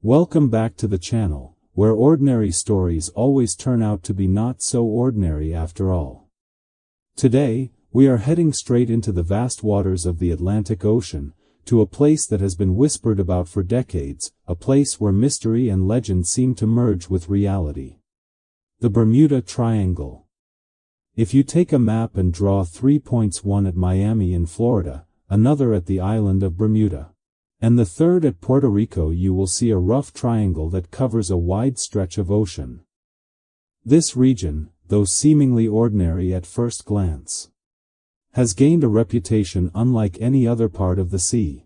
Welcome back to the channel, where ordinary stories always turn out to be not so ordinary after all. Today, we are heading straight into the vast waters of the Atlantic Ocean, to a place that has been whispered about for decades, a place where mystery and legend seem to merge with reality. The Bermuda Triangle. If you take a map and draw 3 points, one at Miami in Florida, another at the island of Bermuda, and the third at Puerto Rico, you will see a rough triangle that covers a wide stretch of ocean. This region, though seemingly ordinary at first glance, has gained a reputation unlike any other part of the sea.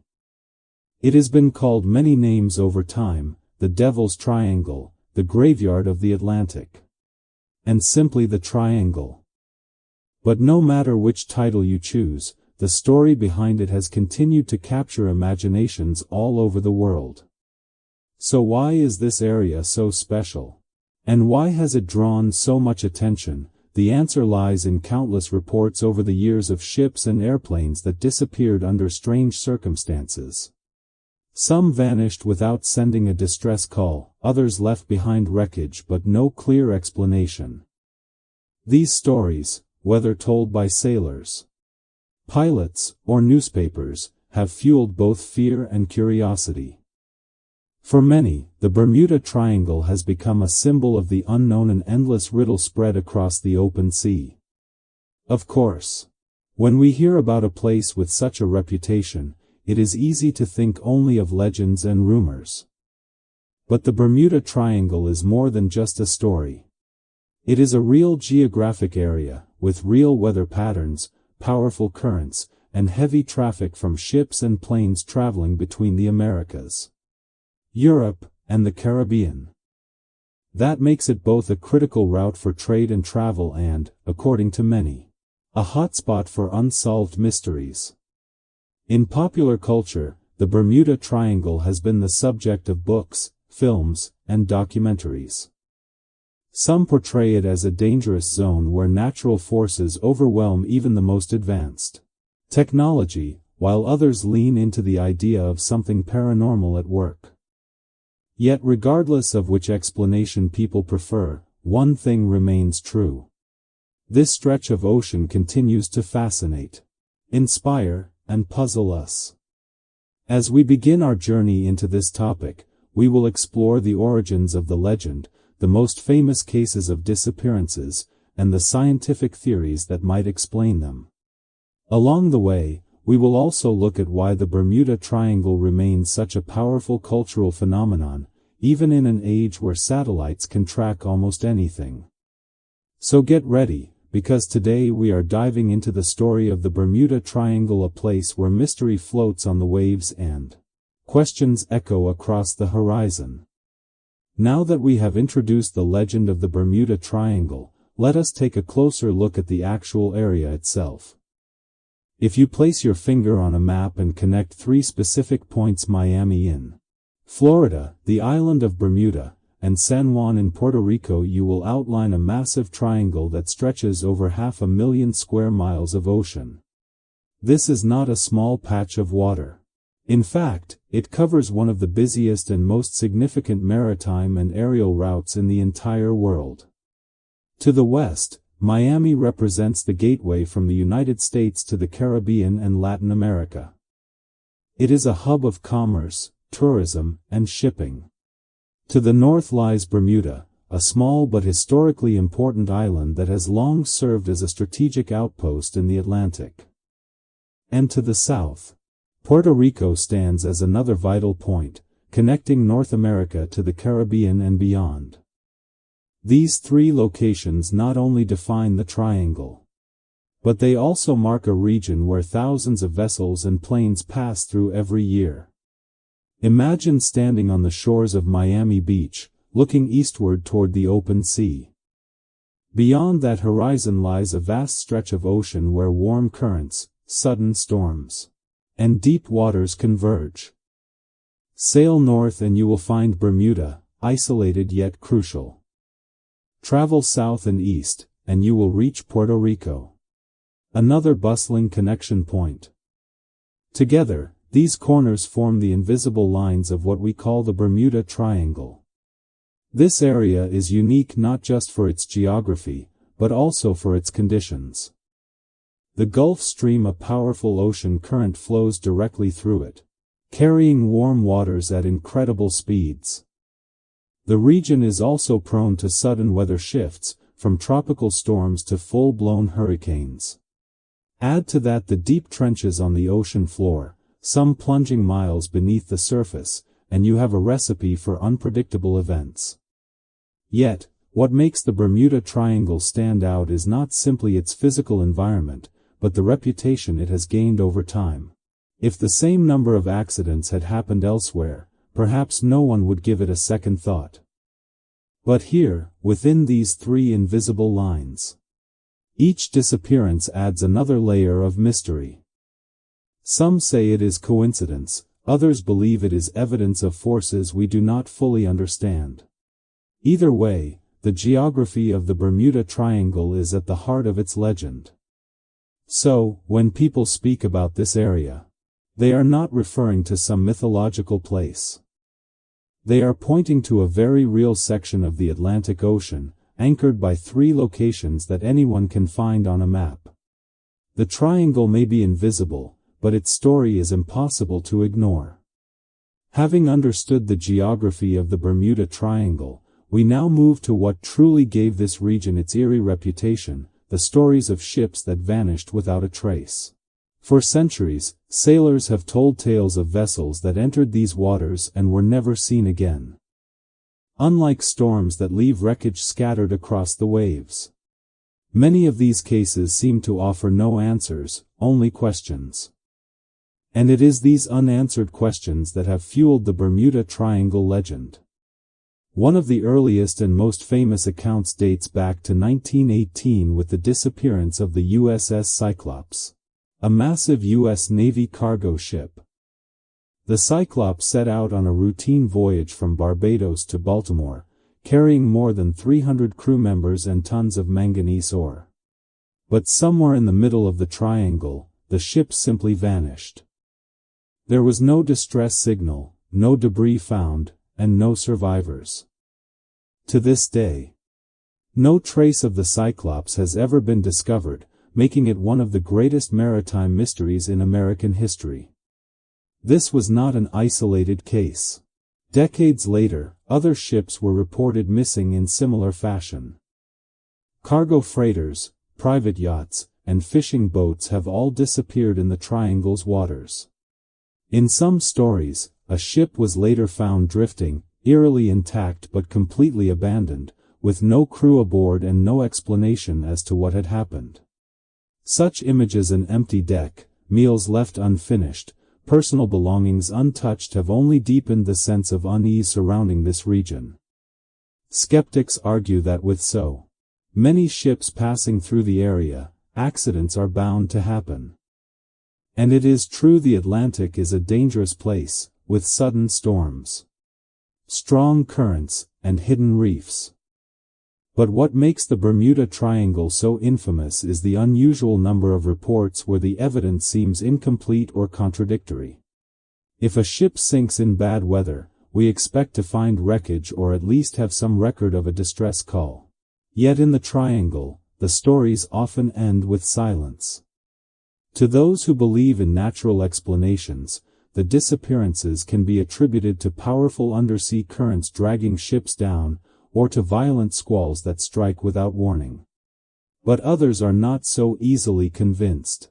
It has been called many names over time: the Devil's Triangle, the Graveyard of the Atlantic, and simply the Triangle. But no matter which title you choose, the story behind it has continued to capture imaginations all over the world. So why is this area so special? And why has it drawn so much attention? The answer lies in countless reports over the years of ships and airplanes that disappeared under strange circumstances. Some vanished without sending a distress call, others left behind wreckage but no clear explanation. These stories, whether told by sailors, pilots, or newspapers, have fueled both fear and curiosity. For many, the Bermuda Triangle has become a symbol of the unknown, an endless riddle spread across the open sea. Of course, when we hear about a place with such a reputation, it is easy to think only of legends and rumors. But the Bermuda Triangle is more than just a story. It is a real geographic area, with real weather patterns, powerful currents, and heavy traffic from ships and planes traveling between the Americas, Europe, and the Caribbean. That makes it both a critical route for trade and travel and, according to many, a hotspot for unsolved mysteries. In popular culture, the Bermuda Triangle has been the subject of books, films, and documentaries. Some portray it as a dangerous zone where natural forces overwhelm even the most advanced technology, while others lean into the idea of something paranormal at work. Yet regardless of which explanation people prefer, one thing remains true. This stretch of ocean continues to fascinate, inspire, and puzzle us. As we begin our journey into this topic, we will explore the origins of the legend, the most famous cases of disappearances, and the scientific theories that might explain them. Along the way, we will also look at why the Bermuda Triangle remains such a powerful cultural phenomenon, even in an age where satellites can track almost anything. So get ready, because today we are diving into the story of the Bermuda Triangle, a place where mystery floats on the waves and questions echo across the horizon. Now that we have introduced the legend of the Bermuda Triangle, let us take a closer look at the actual area itself. If you place your finger on a map and connect 3 specific points: Miami in Florida, the island of Bermuda, and San Juan in Puerto Rico, you will outline a massive triangle that stretches over 500,000 square miles of ocean. This is not a small patch of water. In fact, it covers one of the busiest and most significant maritime and aerial routes in the entire world. To the west, Miami represents the gateway from the United States to the Caribbean and Latin America. It is a hub of commerce, tourism, and shipping. To the north lies Bermuda, a small but historically important island that has long served as a strategic outpost in the Atlantic. And to the south, Puerto Rico stands as another vital point, connecting North America to the Caribbean and beyond. These 3 locations not only define the triangle, but they also mark a region where thousands of vessels and planes pass through every year. Imagine standing on the shores of Miami Beach, looking eastward toward the open sea. Beyond that horizon lies a vast stretch of ocean where warm currents, sudden storms, and deep waters converge. Sail north and you will find Bermuda, isolated yet crucial. Travel south and east, and you will reach Puerto Rico, another bustling connection point. Together, These corners form the invisible lines of what we call the Bermuda Triangle. This area is unique not just for its geography, but also for its conditions. The Gulf Stream, a powerful ocean current, flows directly through it, carrying warm waters at incredible speeds. The region is also prone to sudden weather shifts, from tropical storms to full-blown hurricanes. Add to that the deep trenches on the ocean floor, some plunging miles beneath the surface, and you have a recipe for unpredictable events. Yet, what makes the Bermuda Triangle stand out is not simply its physical environment, but the reputation it has gained over time. If the same number of accidents had happened elsewhere, perhaps no one would give it a second thought. But here, within these three invisible lines, each disappearance adds another layer of mystery. Some say it is coincidence, others believe it is evidence of forces we do not fully understand. Either way, the geography of the Bermuda Triangle is at the heart of its legend. So, when people speak about this area, they are not referring to some mythological place. They are pointing to a very real section of the Atlantic Ocean, anchored by three locations that anyone can find on a map. The triangle may be invisible, but its story is impossible to ignore. Having understood the geography of the Bermuda Triangle, we now move to what truly gave this region its eerie reputation, the stories of ships that vanished without a trace. For centuries, sailors have told tales of vessels that entered these waters and were never seen again. Unlike storms that leave wreckage scattered across the waves, many of these cases seem to offer no answers, only questions. And it is these unanswered questions that have fueled the Bermuda Triangle legend. One of the earliest and most famous accounts dates back to 1918 with the disappearance of the USS Cyclops, a massive U.S. Navy cargo ship. The Cyclops set out on a routine voyage from Barbados to Baltimore, carrying more than 300 crew members and tons of manganese ore. But somewhere in the middle of the triangle, the ship simply vanished. There was no distress signal, no debris found, and no survivors. To this day, no trace of the Cyclops has ever been discovered, making it one of the greatest maritime mysteries in American history. This was not an isolated case. Decades later, other ships were reported missing in similar fashion. Cargo freighters, private yachts, and fishing boats have all disappeared in the triangle's waters. In some stories, a ship was later found drifting, eerily intact but completely abandoned, with no crew aboard and no explanation as to what had happened. Such images, an empty deck, meals left unfinished, personal belongings untouched, have only deepened the sense of unease surrounding this region. Skeptics argue that with so many ships passing through the area, accidents are bound to happen. And it is true, the Atlantic is a dangerous place, with sudden storms, strong currents, and hidden reefs. But what makes the Bermuda Triangle so infamous is the unusual number of reports where the evidence seems incomplete or contradictory. If a ship sinks in bad weather, we expect to find wreckage or at least have some record of a distress call. Yet in the Triangle, the stories often end with silence. To those who believe in natural explanations, the disappearances can be attributed to powerful undersea currents dragging ships down, or to violent squalls that strike without warning. But others are not so easily convinced.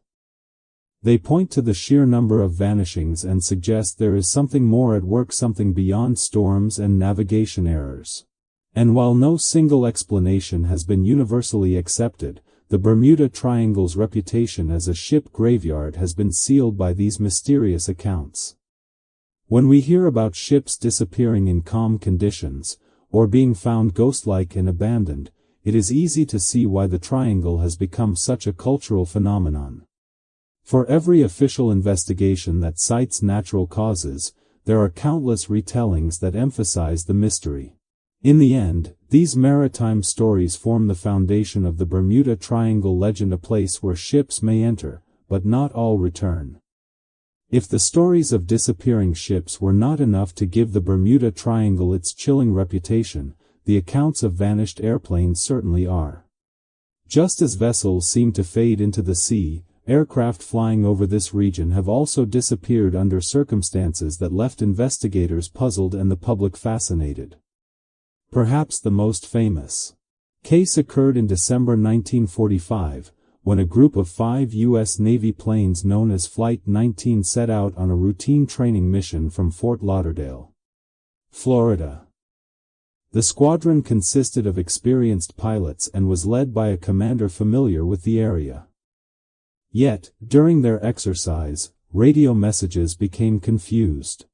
They point to the sheer number of vanishings and suggest there is something more at work, something beyond storms and navigation errors. And while no single explanation has been universally accepted, the Bermuda Triangle's reputation as a ship graveyard has been sealed by these mysterious accounts. When we hear about ships disappearing in calm conditions, or being found ghost-like and abandoned, it is easy to see why the Triangle has become such a cultural phenomenon. For every official investigation that cites natural causes, there are countless retellings that emphasize the mystery. In the end, these maritime stories form the foundation of the Bermuda Triangle legend, a place where ships may enter, but not all return. If the stories of disappearing ships were not enough to give the Bermuda Triangle its chilling reputation, the accounts of vanished airplanes certainly are. Just as vessels seem to fade into the sea, aircraft flying over this region have also disappeared under circumstances that left investigators puzzled and the public fascinated. Perhaps the most famous case occurred in December 1945, when a group of 5 U.S. Navy planes known as Flight 19 set out on a routine training mission from Fort Lauderdale, Florida. The squadron consisted of experienced pilots and was led by a commander familiar with the area. Yet, during their exercise, radio messages became confused.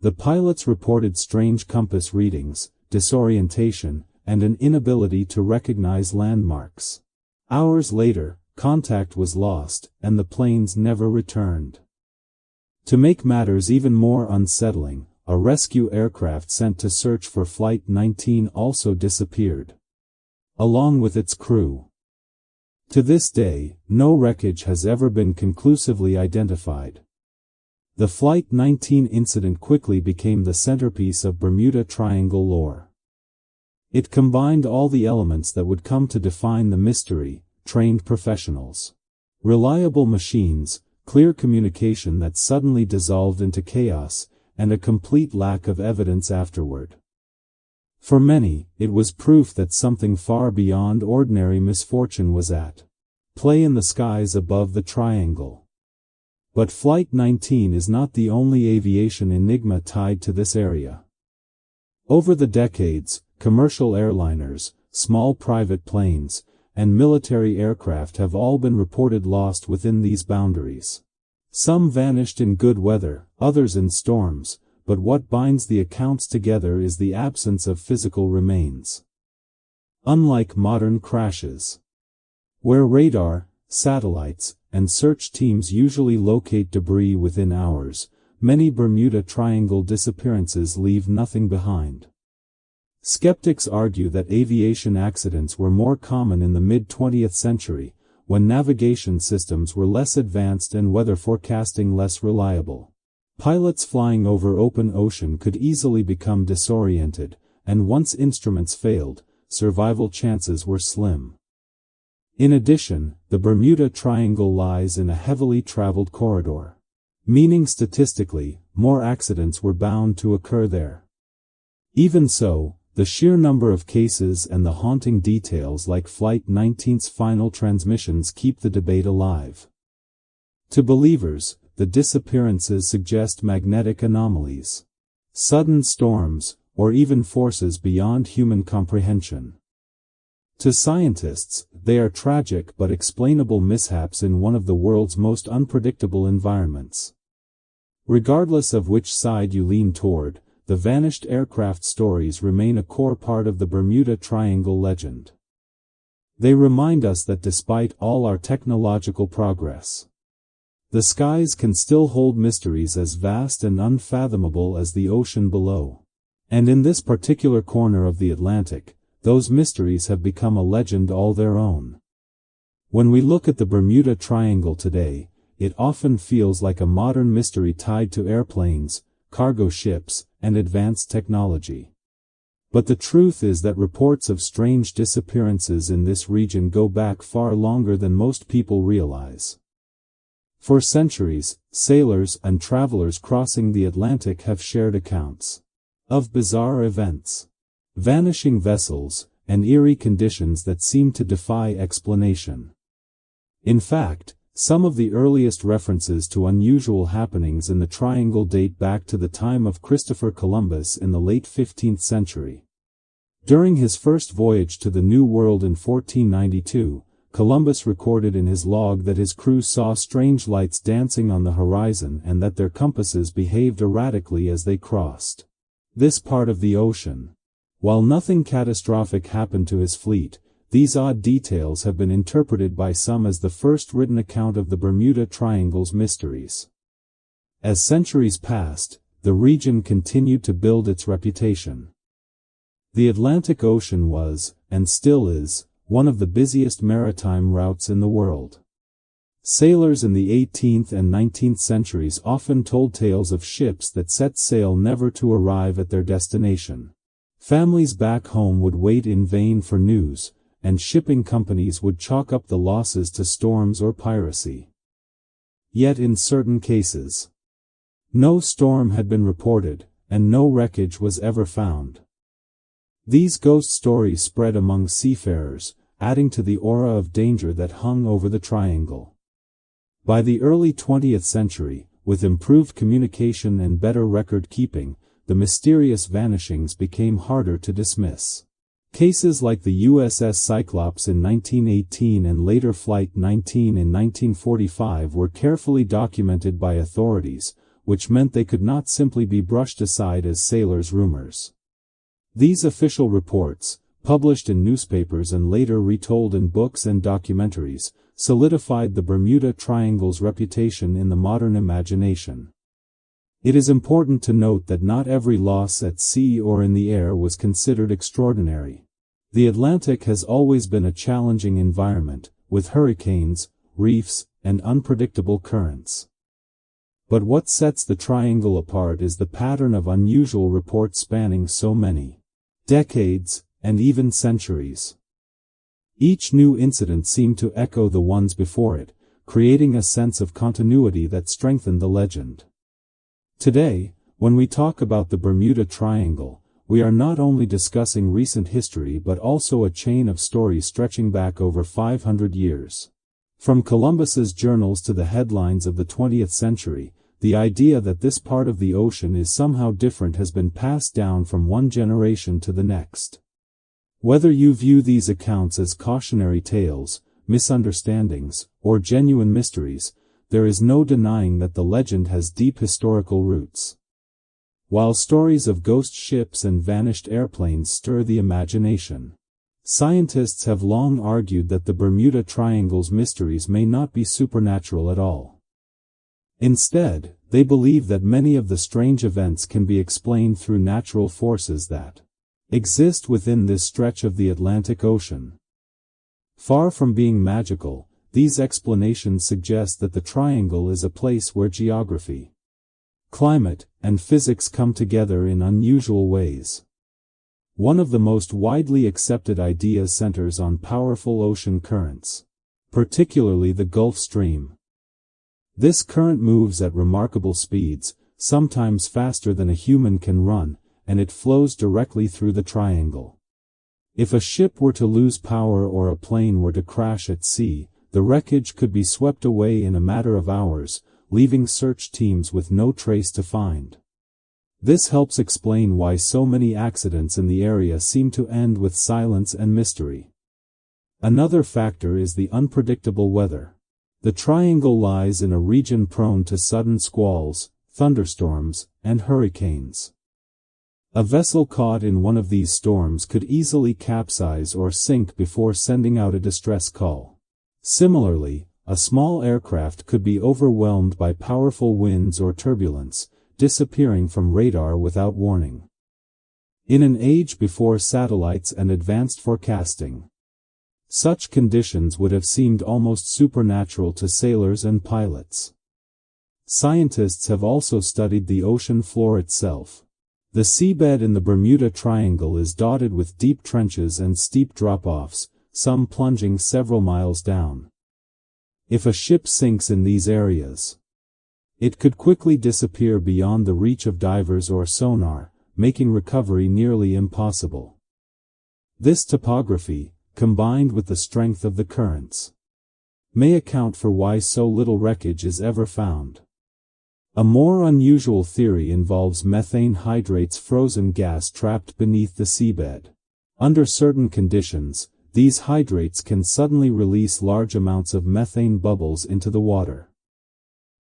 The pilots reported strange compass readings, disorientation, and an inability to recognize landmarks. Hours later, contact was lost, and the planes never returned. To make matters even more unsettling, a rescue aircraft sent to search for Flight 19 also disappeared, along with its crew. To this day, no wreckage has ever been conclusively identified. The Flight 19 incident quickly became the centerpiece of Bermuda Triangle lore. It combined all the elements that would come to define the mystery: trained professionals, reliable machines, clear communication that suddenly dissolved into chaos, and a complete lack of evidence afterward. For many, it was proof that something far beyond ordinary misfortune was at play in the skies above the triangle. But Flight 19 is not the only aviation enigma tied to this area. Over the decades, commercial airliners, small private planes, and military aircraft have all been reported lost within these boundaries. Some vanished in good weather, others in storms, but what binds the accounts together is the absence of physical remains. Unlike modern crashes, where radar, satellites, and search teams usually locate debris within hours, many Bermuda Triangle disappearances leave nothing behind. Skeptics argue that aviation accidents were more common in the mid-20th century, when navigation systems were less advanced and weather forecasting less reliable. Pilots flying over open ocean could easily become disoriented, and once instruments failed, survival chances were slim. In addition, the Bermuda Triangle lies in a heavily traveled corridor, meaning statistically, more accidents were bound to occur there. Even so, the sheer number of cases and the haunting details like Flight 19's final transmissions keep the debate alive. To believers, the disappearances suggest magnetic anomalies, sudden storms, or even forces beyond human comprehension. To scientists, they are tragic but explainable mishaps in one of the world's most unpredictable environments. Regardless of which side you lean toward, the vanished aircraft stories remain a core part of the Bermuda Triangle legend. They remind us that despite all our technological progress, the skies can still hold mysteries as vast and unfathomable as the ocean below. And in this particular corner of the Atlantic, those mysteries have become a legend all their own. When we look at the Bermuda Triangle today, it often feels like a modern mystery tied to airplanes, cargo ships, and advanced technology. But the truth is that reports of strange disappearances in this region go back far longer than most people realize. For centuries, sailors and travelers crossing the Atlantic have shared accounts of bizarre events, vanishing vessels, and eerie conditions that seem to defy explanation. In fact, some of the earliest references to unusual happenings in the Triangle date back to the time of Christopher Columbus in the late 15th century. During his first voyage to the New World in 1492, Columbus recorded in his log that his crew saw strange lights dancing on the horizon and that their compasses behaved erratically as they crossed this part of the ocean. While nothing catastrophic happened to his fleet, these odd details have been interpreted by some as the first written account of the Bermuda Triangle's mysteries. As centuries passed, the region continued to build its reputation. The Atlantic Ocean was, and still is, one of the busiest maritime routes in the world. Sailors in the 18th and 19th centuries often told tales of ships that set sail never to arrive at their destination. Families back home would wait in vain for news, and shipping companies would chalk up the losses to storms or piracy. Yet in certain cases, no storm had been reported, and no wreckage was ever found. These ghost stories spread among seafarers, adding to the aura of danger that hung over the triangle. By the early 20th century, with improved communication and better record-keeping, the mysterious vanishings became harder to dismiss. Cases like the USS Cyclops in 1918 and later Flight 19 in 1945 were carefully documented by authorities, which meant they could not simply be brushed aside as sailors' rumors. These official reports, published in newspapers and later retold in books and documentaries, solidified the Bermuda Triangle's reputation in the modern imagination. It is important to note that not every loss at sea or in the air was considered extraordinary. The Atlantic has always been a challenging environment, with hurricanes, reefs, and unpredictable currents. But what sets the triangle apart is the pattern of unusual reports spanning so many decades, and even centuries. Each new incident seemed to echo the ones before it, creating a sense of continuity that strengthened the legend. Today, when we talk about the Bermuda Triangle, we are not only discussing recent history but also a chain of stories stretching back over 500 years. From Columbus's journals to the headlines of the 20th century, the idea that this part of the ocean is somehow different has been passed down from one generation to the next. Whether you view these accounts as cautionary tales, misunderstandings, or genuine mysteries, there is no denying that the legend has deep historical roots. While stories of ghost ships and vanished airplanes stir the imagination, scientists have long argued that the Bermuda Triangle's mysteries may not be supernatural at all. Instead, they believe that many of the strange events can be explained through natural forces that exist within this stretch of the Atlantic Ocean. Far from being magical, these explanations suggest that the triangle is a place where geography, climate, and physics come together in unusual ways. One of the most widely accepted ideas centers on powerful ocean currents, particularly the Gulf Stream. This current moves at remarkable speeds, sometimes faster than a human can run, and it flows directly through the triangle. If a ship were to lose power or a plane were to crash at sea, the wreckage could be swept away in a matter of hours, leaving search teams with no trace to find. This helps explain why so many accidents in the area seem to end with silence and mystery. Another factor is the unpredictable weather. The triangle lies in a region prone to sudden squalls, thunderstorms, and hurricanes. A vessel caught in one of these storms could easily capsize or sink before sending out a distress call. Similarly, a small aircraft could be overwhelmed by powerful winds or turbulence, disappearing from radar without warning. In an age before satellites and advanced forecasting, such conditions would have seemed almost supernatural to sailors and pilots. Scientists have also studied the ocean floor itself. The seabed in the Bermuda Triangle is dotted with deep trenches and steep drop-offs, some plunging several miles down. If a ship sinks in these areas, it could quickly disappear beyond the reach of divers or sonar, making recovery nearly impossible. This topography, combined with the strength of the currents, may account for why so little wreckage is ever found. A more unusual theory involves methane hydrates, frozen gas trapped beneath the seabed. Under certain conditions, these hydrates can suddenly release large amounts of methane bubbles into the water.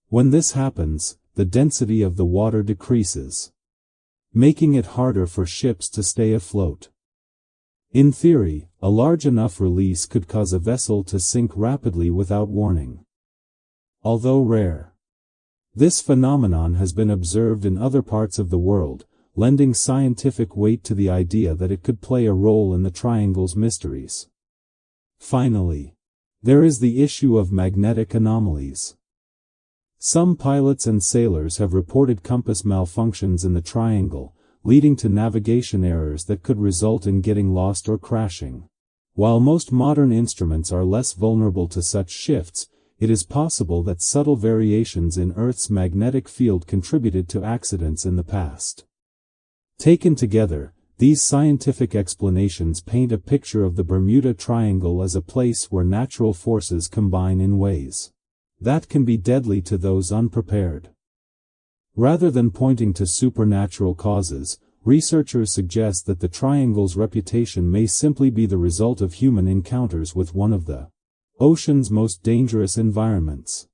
When this happens, the density of the water decreases, making it harder for ships to stay afloat. In theory, a large enough release could cause a vessel to sink rapidly without warning. Although rare, this phenomenon has been observed in other parts of the world, lending scientific weight to the idea that it could play a role in the triangle's mysteries. Finally, There is the issue of magnetic anomalies. Some pilots and sailors have reported compass malfunctions in the triangle, leading to navigation errors that could result in getting lost or crashing. While most modern instruments are less vulnerable to such shifts, it is possible that subtle variations in Earth's magnetic field contributed to accidents in the past. Taken together, these scientific explanations paint a picture of the Bermuda Triangle as a place where natural forces combine in ways that can be deadly to those unprepared. Rather than pointing to supernatural causes, researchers suggest that the triangle's reputation may simply be the result of human encounters with one of the ocean's most dangerous environments.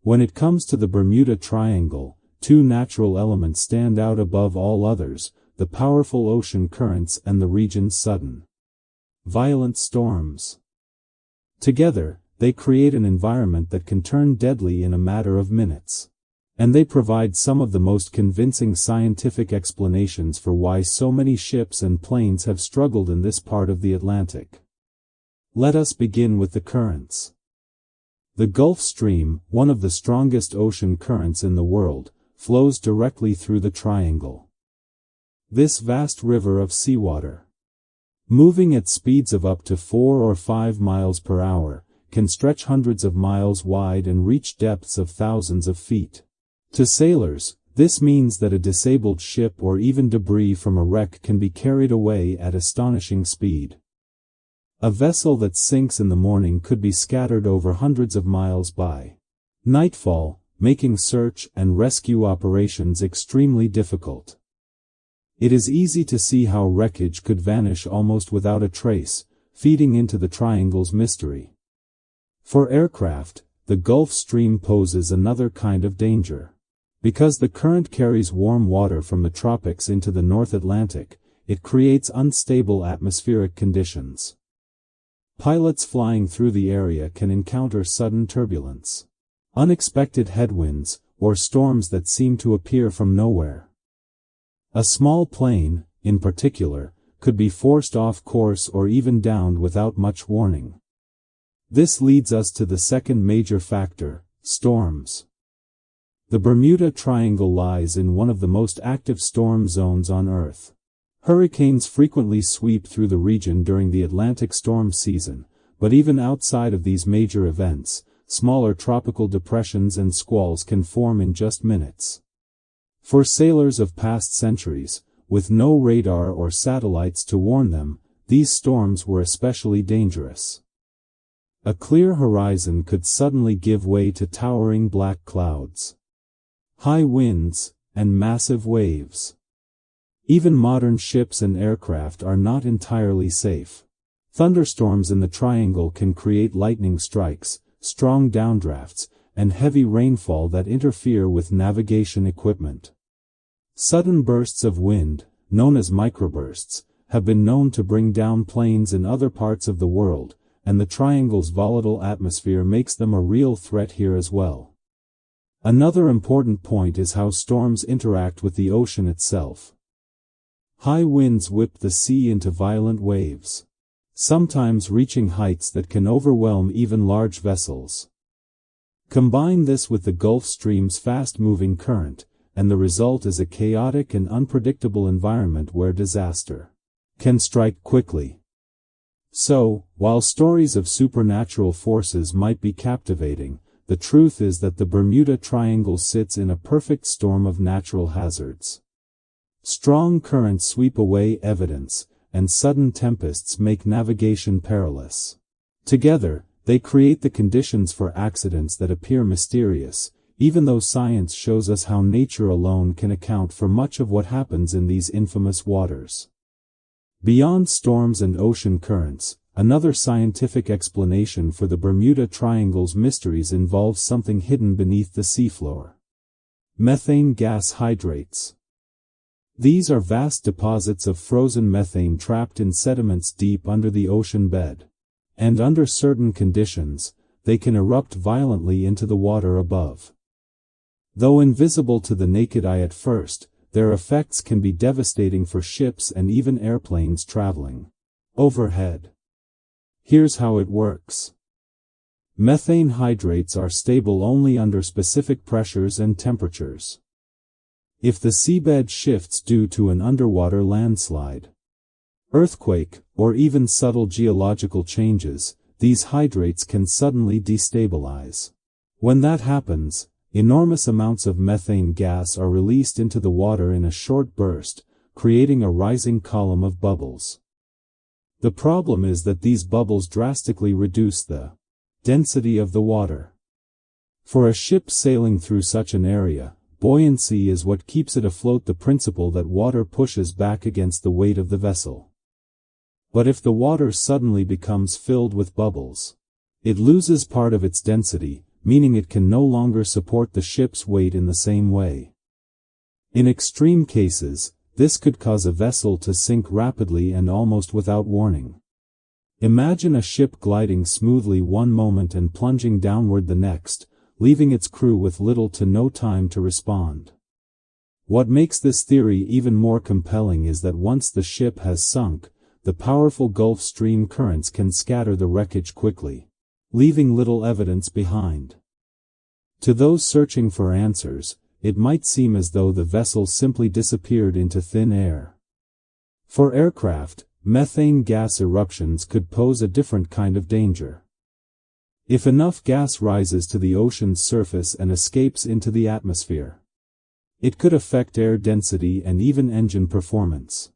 When it comes to the Bermuda Triangle, two natural elements stand out above all others: the powerful ocean currents and the region's sudden, violent storms. Together, they create an environment that can turn deadly in a matter of minutes. And they provide some of the most convincing scientific explanations for why so many ships and planes have struggled in this part of the Atlantic. Let us begin with the currents. The Gulf Stream, one of the strongest ocean currents in the world, flows directly through the triangle. This vast river of seawater, moving at speeds of up to 4 or 5 miles per hour, can stretch hundreds of miles wide and reach depths of thousands of feet. To sailors, this means that a disabled ship or even debris from a wreck can be carried away at astonishing speed. A vessel that sinks in the morning could be scattered over hundreds of miles by nightfall, making search and rescue operations extremely difficult. It is easy to see how wreckage could vanish almost without a trace, feeding into the triangle's mystery. For aircraft, the Gulf Stream poses another kind of danger. Because the current carries warm water from the tropics into the North Atlantic, it creates unstable atmospheric conditions. Pilots flying through the area can encounter sudden turbulence, unexpected headwinds, or storms that seem to appear from nowhere. A small plane, in particular, could be forced off course or even downed without much warning. This leads us to the second major factor: storms. The Bermuda Triangle lies in one of the most active storm zones on Earth. Hurricanes frequently sweep through the region during the Atlantic storm season, but even outside of these major events, smaller tropical depressions and squalls can form in just minutes. For sailors of past centuries, with no radar or satellites to warn them, these storms were especially dangerous. A clear horizon could suddenly give way to towering black clouds, high winds, and massive waves. Even modern ships and aircraft are not entirely safe. Thunderstorms in the triangle can create lightning strikes, strong downdrafts, and heavy rainfall that interfere with navigation equipment. Sudden bursts of wind, known as microbursts, have been known to bring down planes in other parts of the world, and the triangle's volatile atmosphere makes them a real threat here as well. Another important point is how storms interact with the ocean itself. High winds whip the sea into violent waves, sometimes reaching heights that can overwhelm even large vessels. Combine this with the Gulf Stream's fast-moving current, and the result is a chaotic and unpredictable environment where disaster can strike quickly. So, while stories of supernatural forces might be captivating, the truth is that the Bermuda Triangle sits in a perfect storm of natural hazards. Strong currents sweep away evidence, and sudden tempests make navigation perilous. Together, they create the conditions for accidents that appear mysterious, even though science shows us how nature alone can account for much of what happens in these infamous waters. Beyond storms and ocean currents, another scientific explanation for the Bermuda Triangle's mysteries involves something hidden beneath the seafloor: methane gas hydrates. These are vast deposits of frozen methane trapped in sediments deep under the ocean bed. And under certain conditions, they can erupt violently into the water above. Though invisible to the naked eye at first, their effects can be devastating for ships and even airplanes traveling overhead. Here's how it works. Methane hydrates are stable only under specific pressures and temperatures. If the seabed shifts due to an underwater landslide, earthquake, or even subtle geological changes, these hydrates can suddenly destabilize. When that happens, enormous amounts of methane gas are released into the water in a short burst, creating a rising column of bubbles. The problem is that these bubbles drastically reduce the density of the water. For a ship sailing through such an area, buoyancy is what keeps it afloat, the principle that water pushes back against the weight of the vessel. But if the water suddenly becomes filled with bubbles, it loses part of its density, meaning it can no longer support the ship's weight in the same way. In extreme cases, this could cause a vessel to sink rapidly and almost without warning. Imagine a ship gliding smoothly one moment and plunging downward the next, leaving its crew with little to no time to respond. What makes this theory even more compelling is that once the ship has sunk, the powerful Gulf Stream currents can scatter the wreckage quickly, leaving little evidence behind. To those searching for answers, it might seem as though the vessel simply disappeared into thin air. For aircraft, methane gas eruptions could pose a different kind of danger. If enough gas rises to the ocean's surface and escapes into the atmosphere, it could affect air density and even engine performance.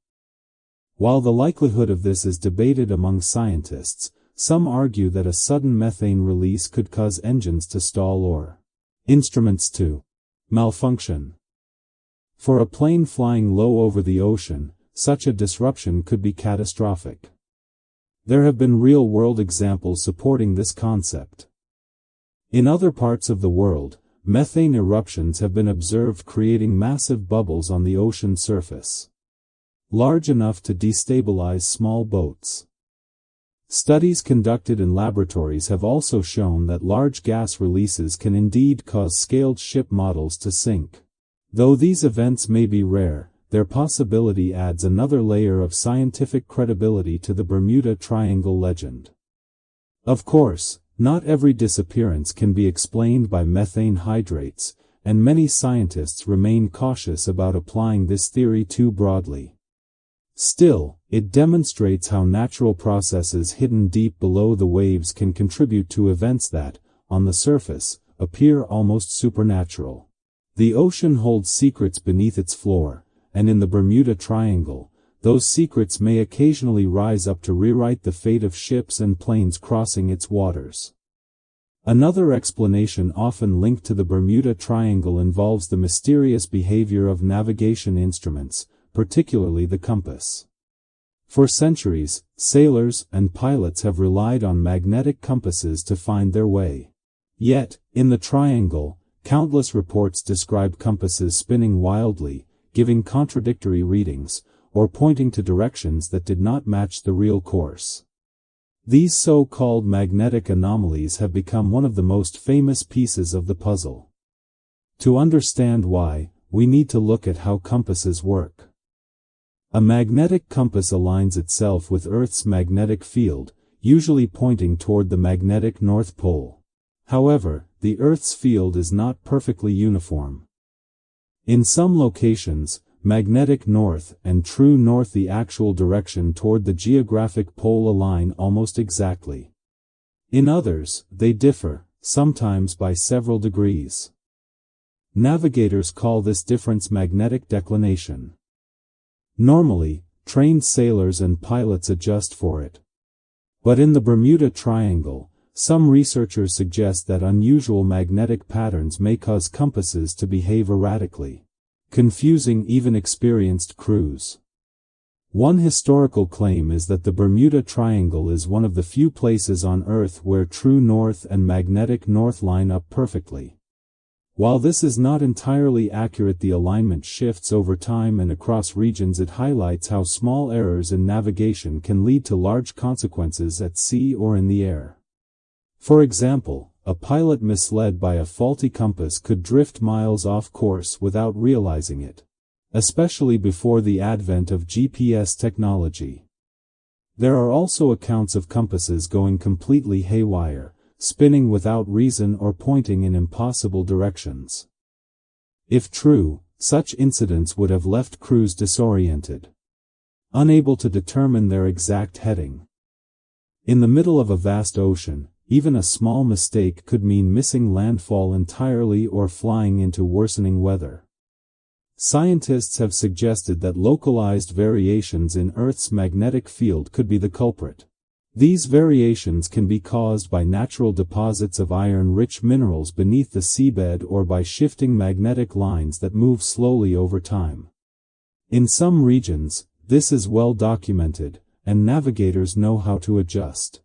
While the likelihood of this is debated among scientists, some argue that a sudden methane release could cause engines to stall or instruments to malfunction. For a plane flying low over the ocean, such a disruption could be catastrophic. There have been real-world examples supporting this concept. In other parts of the world, methane eruptions have been observed creating massive bubbles on the ocean surface, large enough to destabilize small boats. Studies conducted in laboratories have also shown that large gas releases can indeed cause scaled ship models to sink. Though these events may be rare, their possibility adds another layer of scientific credibility to the Bermuda Triangle legend. Of course, not every disappearance can be explained by methane hydrates, and many scientists remain cautious about applying this theory too broadly. Still, it demonstrates how natural processes hidden deep below the waves can contribute to events that, on the surface, appear almost supernatural. The ocean holds secrets beneath its floor, and in the Bermuda Triangle, those secrets may occasionally rise up to rewrite the fate of ships and planes crossing its waters. Another explanation often linked to the Bermuda Triangle involves the mysterious behavior of navigation instruments, particularly the compass. For centuries, sailors and pilots have relied on magnetic compasses to find their way. Yet, in the Triangle, countless reports describe compasses spinning wildly, giving contradictory readings, or pointing to directions that did not match the real course. These so-called magnetic anomalies have become one of the most famous pieces of the puzzle. To understand why, we need to look at how compasses work. A magnetic compass aligns itself with Earth's magnetic field, usually pointing toward the magnetic North Pole. However, the Earth's field is not perfectly uniform. In some locations, magnetic north and true north, the actual direction toward the geographic pole, align almost exactly. In others, they differ, sometimes by several degrees. Navigators call this difference magnetic declination. Normally, trained sailors and pilots adjust for it. But in the Bermuda Triangle, some researchers suggest that unusual magnetic patterns may cause compasses to behave erratically, confusing even experienced crews. One historical claim is that the Bermuda Triangle is one of the few places on Earth where true north and magnetic north line up perfectly. While this is not entirely accurate, the alignment shifts over time and across regions. It highlights how small errors in navigation can lead to large consequences at sea or in the air. For example, a pilot misled by a faulty compass could drift miles off course without realizing it, especially before the advent of GPS technology. There are also accounts of compasses going completely haywire, spinning without reason or pointing in impossible directions. If true, such incidents would have left crews disoriented, unable to determine their exact heading. In the middle of a vast ocean, even a small mistake could mean missing landfall entirely or flying into worsening weather. Scientists have suggested that localized variations in Earth's magnetic field could be the culprit. These variations can be caused by natural deposits of iron-rich minerals beneath the seabed or by shifting magnetic lines that move slowly over time. In some regions, this is well documented, and navigators know how to adjust.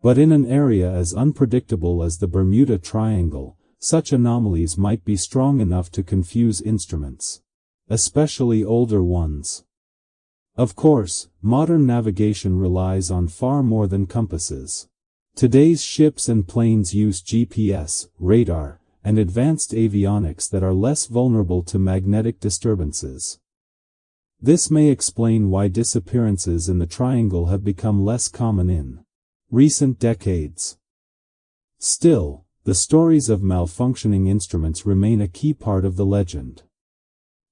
But in an area as unpredictable as the Bermuda Triangle, such anomalies might be strong enough to confuse instruments, especially older ones. Of course, modern navigation relies on far more than compasses. Today's ships and planes use GPS, radar, and advanced avionics that are less vulnerable to magnetic disturbances. This may explain why disappearances in the triangle have become less common in recent decades. Still, the stories of malfunctioning instruments remain a key part of the legend.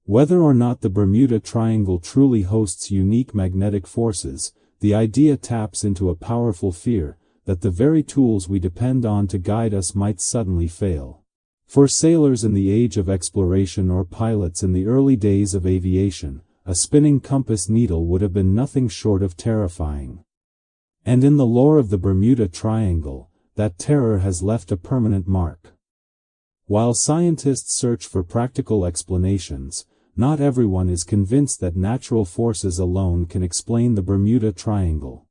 Whether or not the Bermuda Triangle truly hosts unique magnetic forces, the idea taps into a powerful fear that the very tools we depend on to guide us might suddenly fail. For sailors in the age of exploration or pilots in the early days of aviation, a spinning compass needle would have been nothing short of terrifying. And in the lore of the Bermuda Triangle, that terror has left a permanent mark. While scientists search for practical explanations, not everyone is convinced that natural forces alone can explain the Bermuda Triangle.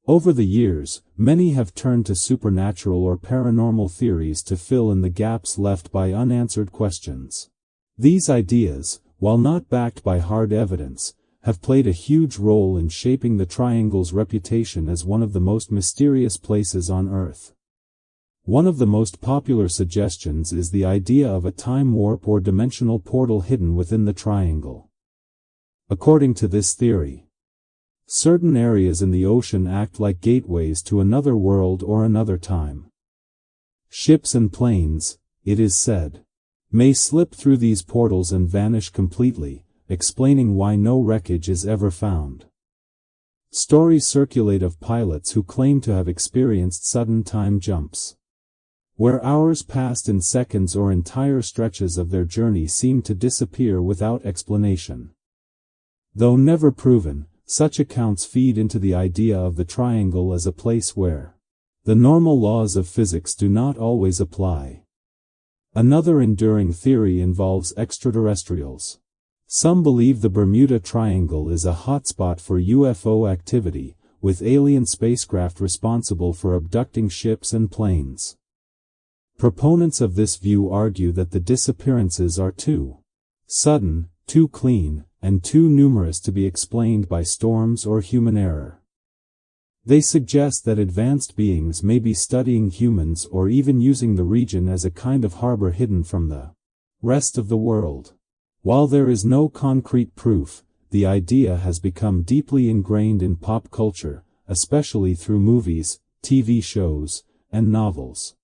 Over the years, many have turned to supernatural or paranormal theories to fill in the gaps left by unanswered questions. These ideas, while not backed by hard evidence, have played a huge role in shaping the Triangle's reputation as one of the most mysterious places on Earth. One of the most popular suggestions is the idea of a time warp or dimensional portal hidden within the Triangle. According to this theory, certain areas in the ocean act like gateways to another world or another time. Ships and planes, it is said, may slip through these portals and vanish completely, explaining why no wreckage is ever found. Stories circulate of pilots who claim to have experienced sudden time jumps, where hours passed in seconds or entire stretches of their journey seemed to disappear without explanation. Though never proven, such accounts feed into the idea of the Triangle as a place where the normal laws of physics do not always apply. Another enduring theory involves extraterrestrials. Some believe the Bermuda Triangle is a hotspot for UFO activity, with alien spacecraft responsible for abducting ships and planes. Proponents of this view argue that the disappearances are too sudden, too clean, and too numerous to be explained by storms or human error. They suggest that advanced beings may be studying humans or even using the region as a kind of harbor hidden from the rest of the world. While there is no concrete proof, the idea has become deeply ingrained in pop culture, especially through movies, TV shows, and novels.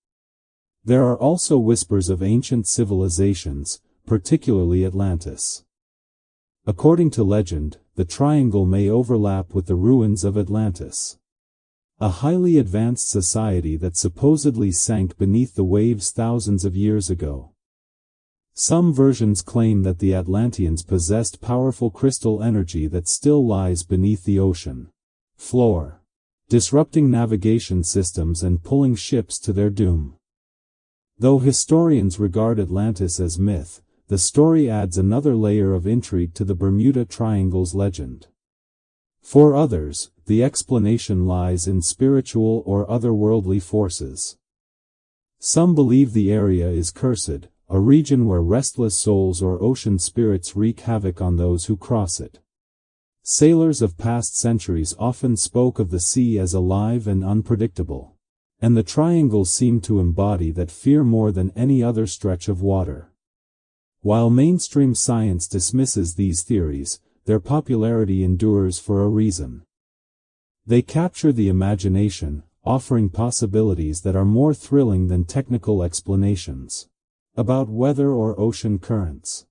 There are also whispers of ancient civilizations, particularly Atlantis. According to legend, the Triangle may overlap with the ruins of Atlantis, a highly advanced society that supposedly sank beneath the waves thousands of years ago. Some versions claim that the Atlanteans possessed powerful crystal energy that still lies beneath the ocean floor, disrupting navigation systems and pulling ships to their doom. Though historians regard Atlantis as myth, the story adds another layer of intrigue to the Bermuda Triangle's legend. For others, the explanation lies in spiritual or otherworldly forces. Some believe the area is cursed, a region where restless souls or ocean spirits wreak havoc on those who cross it. Sailors of past centuries often spoke of the sea as alive and unpredictable, and the Triangle seemed to embody that fear more than any other stretch of water. While mainstream science dismisses these theories, their popularity endures for a reason. They capture the imagination, offering possibilities that are more thrilling than technical explanations about weather or ocean currents.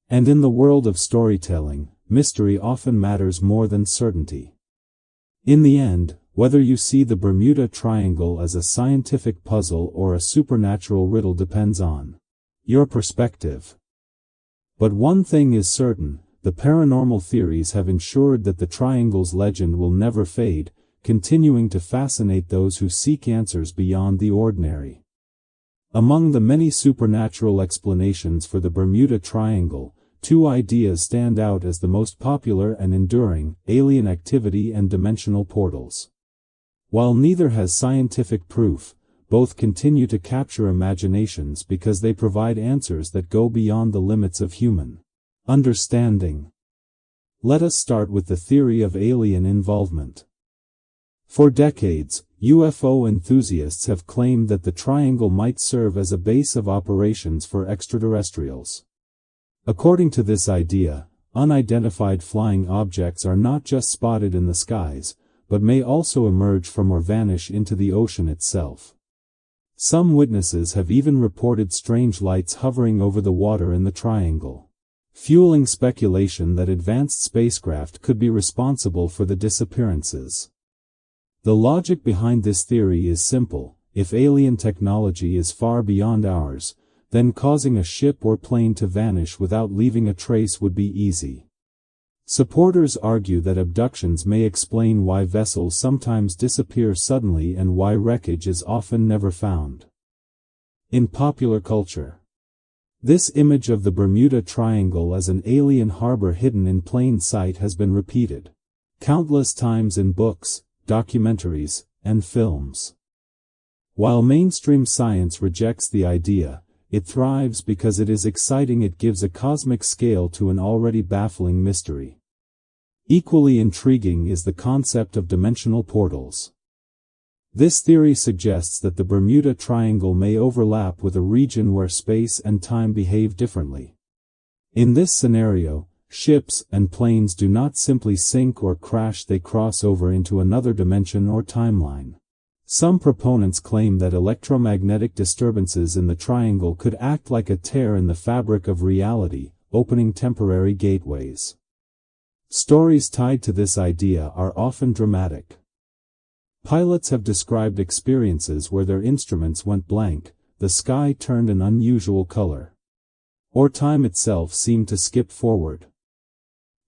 And in the world of storytelling, mystery often matters more than certainty. In the end, whether you see the Bermuda Triangle as a scientific puzzle or a supernatural riddle depends on your perspective. But one thing is certain, the paranormal theories have ensured that the triangle's legend will never fade, continuing to fascinate those who seek answers beyond the ordinary. Among the many supernatural explanations for the Bermuda Triangle, two ideas stand out as the most popular and enduring: alien activity and dimensional portals. While neither has scientific proof, both continue to capture imaginations because they provide answers that go beyond the limits of human understanding. Let us start with the theory of alien involvement. For decades, UFO enthusiasts have claimed that the triangle might serve as a base of operations for extraterrestrials. According to this idea, unidentified flying objects are not just spotted in the skies, but may also emerge from or vanish into the ocean itself. Some witnesses have even reported strange lights hovering over the water in the triangle, fueling speculation that advanced spacecraft could be responsible for the disappearances. The logic behind this theory is simple: if alien technology is far beyond ours, then causing a ship or plane to vanish without leaving a trace would be easy. Supporters argue that abductions may explain why vessels sometimes disappear suddenly and why wreckage is often never found. In popular culture, this image of the Bermuda Triangle as an alien harbor hidden in plain sight has been repeated countless times in books, documentaries, and films. While mainstream science rejects the idea, it thrives because it is exciting. It gives a cosmic scale to an already baffling mystery. Equally intriguing is the concept of dimensional portals. This theory suggests that the Bermuda Triangle may overlap with a region where space and time behave differently. In this scenario, ships and planes do not simply sink or crash, they cross over into another dimension or timeline. Some proponents claim that electromagnetic disturbances in the triangle could act like a tear in the fabric of reality, opening temporary gateways. Stories tied to this idea are often dramatic. Pilots have described experiences where their instruments went blank, the sky turned an unusual color, or time itself seemed to skip forward.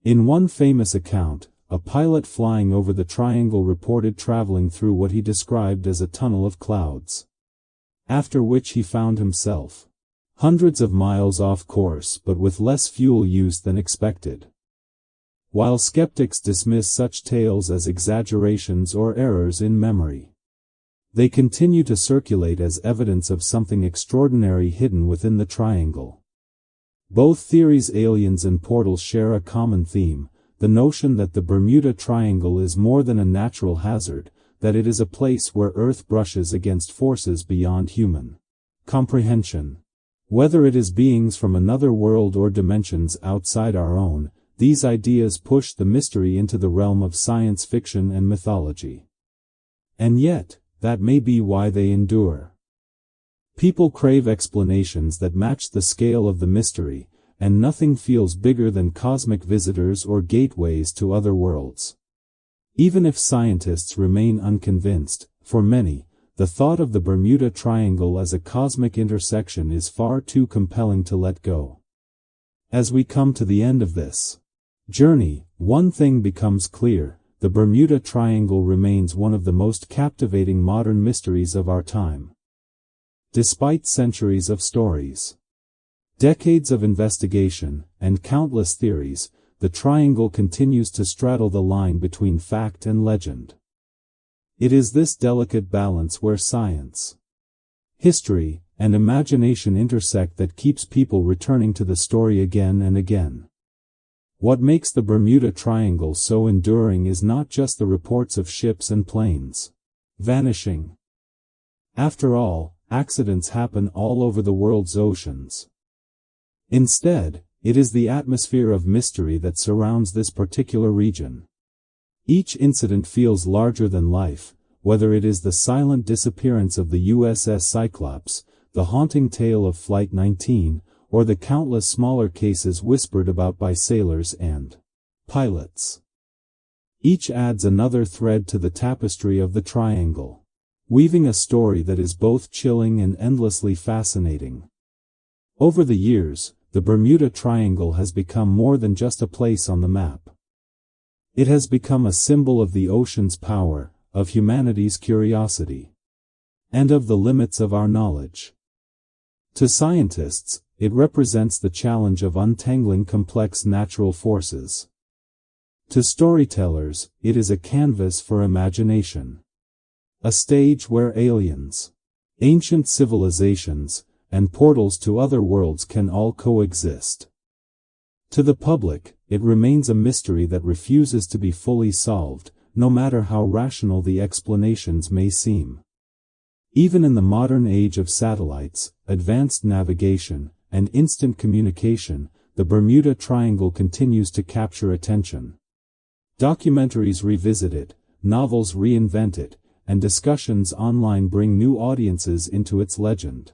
In one famous account, a pilot flying over the triangle reported traveling through what he described as a tunnel of clouds, after which he found himself hundreds of miles off course but with less fuel used than expected. While skeptics dismiss such tales as exaggerations or errors in memory, they continue to circulate as evidence of something extraordinary hidden within the triangle. Both theories, aliens and portals, share a common theme: the notion that the Bermuda Triangle is more than a natural hazard, that it is a place where Earth brushes against forces beyond human comprehension. Whether it is beings from another world or dimensions outside our own, these ideas push the mystery into the realm of science fiction and mythology. And yet, that may be why they endure. People crave explanations that match the scale of the mystery, and nothing feels bigger than cosmic visitors or gateways to other worlds. Even if scientists remain unconvinced, for many, the thought of the Bermuda Triangle as a cosmic intersection is far too compelling to let go. As we come to the end of this journey, one thing becomes clear: the Bermuda Triangle remains one of the most captivating modern mysteries of our time. Despite centuries of stories, decades of investigation, and countless theories, the triangle continues to straddle the line between fact and legend. It is this delicate balance where science, history, and imagination intersect that keeps people returning to the story again and again. What makes the Bermuda Triangle so enduring is not just the reports of ships and planes vanishing. After all, accidents happen all over the world's oceans. Instead, it is the atmosphere of mystery that surrounds this particular region. Each incident feels larger than life, whether it is the silent disappearance of the USS Cyclops, the haunting tale of Flight 19, or the countless smaller cases whispered about by sailors and pilots. Each adds another thread to the tapestry of the triangle, weaving a story that is both chilling and endlessly fascinating. Over the years, the Bermuda Triangle has become more than just a place on the map. It has become a symbol of the ocean's power, of humanity's curiosity, and of the limits of our knowledge. To scientists, it represents the challenge of untangling complex natural forces. To storytellers, it is a canvas for imagination. A stage where aliens, ancient civilizations, and portals to other worlds can all coexist. To the public, it remains a mystery that refuses to be fully solved, no matter how rational the explanations may seem. Even in the modern age of satellites, advanced navigation, and instant communication, the Bermuda Triangle continues to capture attention. Documentaries revisit it, novels reinvent it, and discussions online bring new audiences into its legend.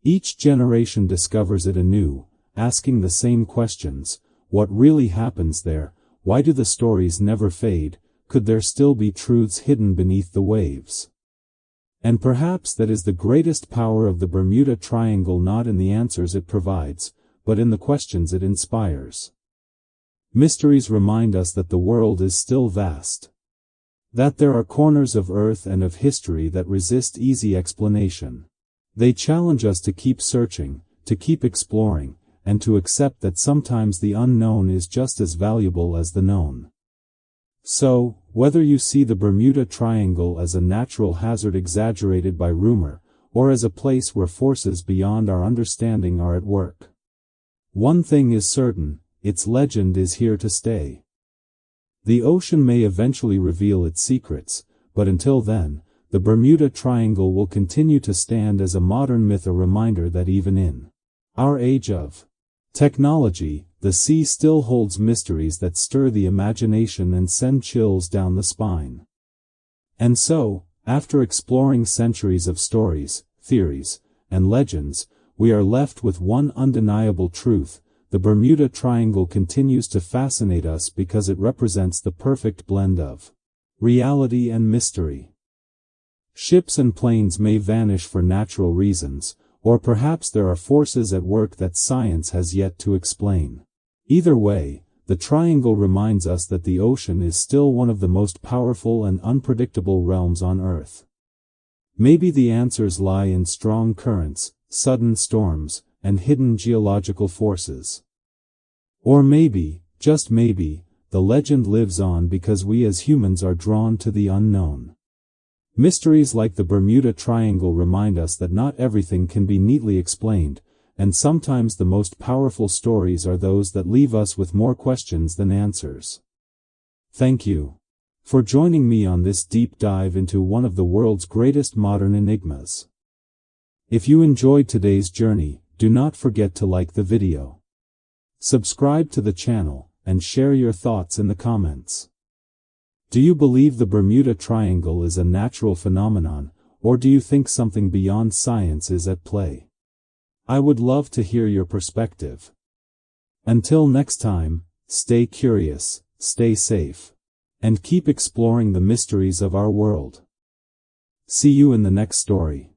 Each generation discovers it anew, asking the same questions: what really happens there? Why do the stories never fade? Could there still be truths hidden beneath the waves? And perhaps that is the greatest power of the Bermuda Triangle, not in the answers it provides, but in the questions it inspires. Mysteries remind us that the world is still vast, that there are corners of Earth and of history that resist easy explanation. They challenge us to keep searching, to keep exploring, and to accept that sometimes the unknown is just as valuable as the known. So, whether you see the Bermuda Triangle as a natural hazard exaggerated by rumor, or as a place where forces beyond our understanding are at work, one thing is certain: its legend is here to stay. The ocean may eventually reveal its secrets, but until then, the Bermuda Triangle will continue to stand as a modern myth, a reminder that even in our age of technology, the sea still holds mysteries that stir the imagination and send chills down the spine. And so, after exploring centuries of stories, theories, and legends, we are left with one undeniable truth: the Bermuda Triangle continues to fascinate us because it represents the perfect blend of reality and mystery. Ships and planes may vanish for natural reasons, or perhaps there are forces at work that science has yet to explain. Either way, the triangle reminds us that the ocean is still one of the most powerful and unpredictable realms on Earth. Maybe the answers lie in strong currents, sudden storms, and hidden geological forces. Or maybe, just maybe, the legend lives on because we as humans are drawn to the unknown. Mysteries like the Bermuda Triangle remind us that not everything can be neatly explained, and sometimes the most powerful stories are those that leave us with more questions than answers. Thank you for joining me on this deep dive into one of the world's greatest modern enigmas. If you enjoyed today's journey, do not forget to like the video, subscribe to the channel, and share your thoughts in the comments. Do you believe the Bermuda Triangle is a natural phenomenon, or do you think something beyond science is at play? I would love to hear your perspective. Until next time, stay curious, stay safe, and keep exploring the mysteries of our world. See you in the next story.